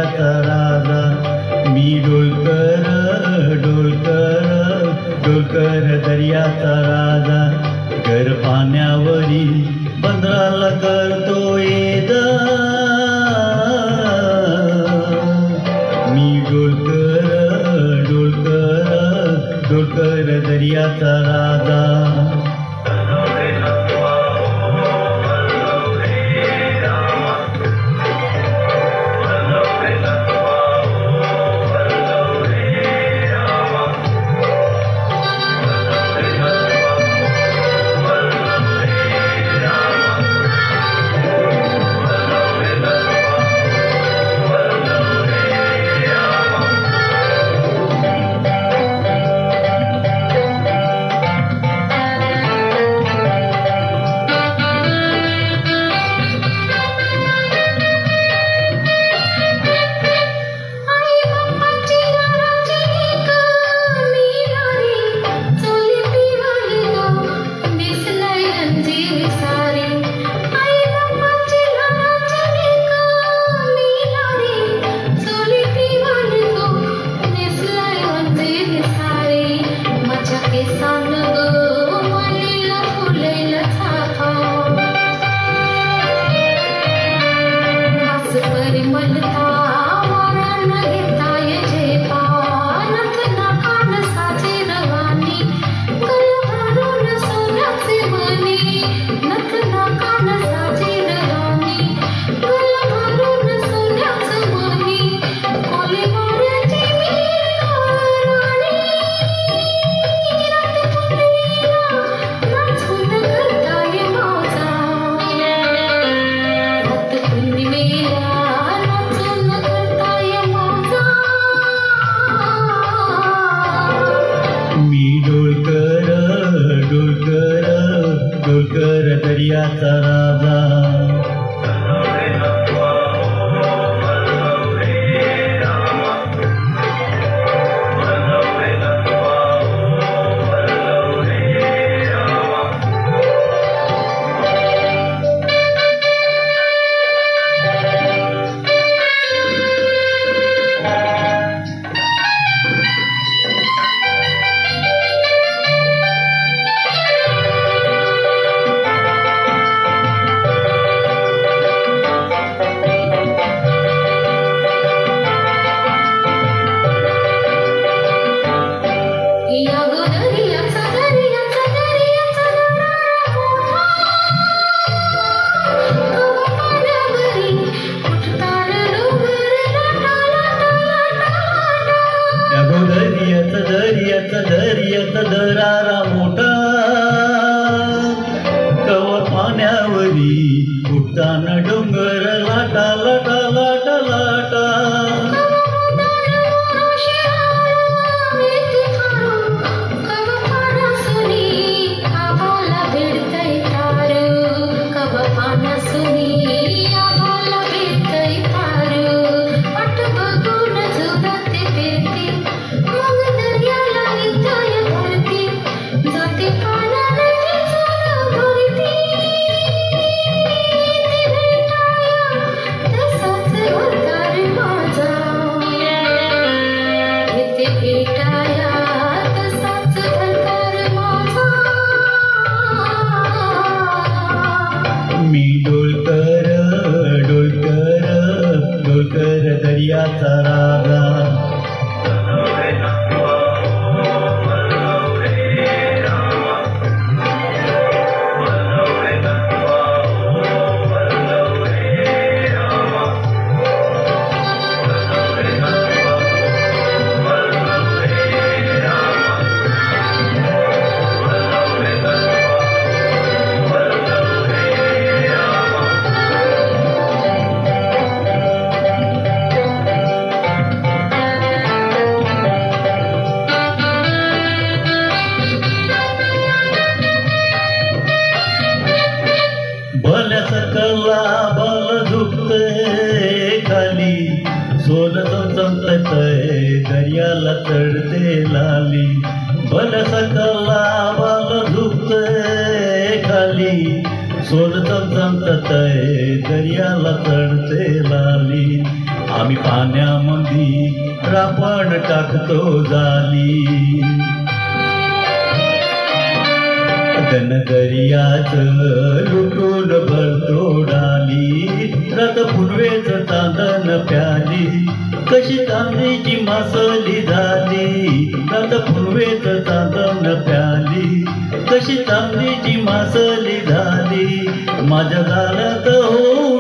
दर्याचा राजा मी डोलकर डोलकर डोलकर दर्याचा राजा घर पाण्यावरील बंदराला करतो येदा मी डोलकर डोलकर डोलकर दर्याचा राजा डोलकर दर्याचा राजा दर्याचा दरारा मोठा कव पाण्यावरी उठताना डोंगर लाटा लाटा लाटा लाटा मी डोलकर डोलकर डोलकर दर्याचा राजा सकला बल झुकते खाली सोन चमचमतय दर्याला चढते लाली बल सकला बल झुकते खाली सोन चमचमतय दर्याला चढते लाली आम्ही पाण्यामध्ये रापण टाकतो झाली. धनगरियाच लुटून भरतो डाली, रथ पुनवेच चांदन प्याली, कशी चांदीची मासली झाली. रथ पुनवेच चांदन प्याली, कशी चांदीची मासली झाली. माझ्या गालात होऊन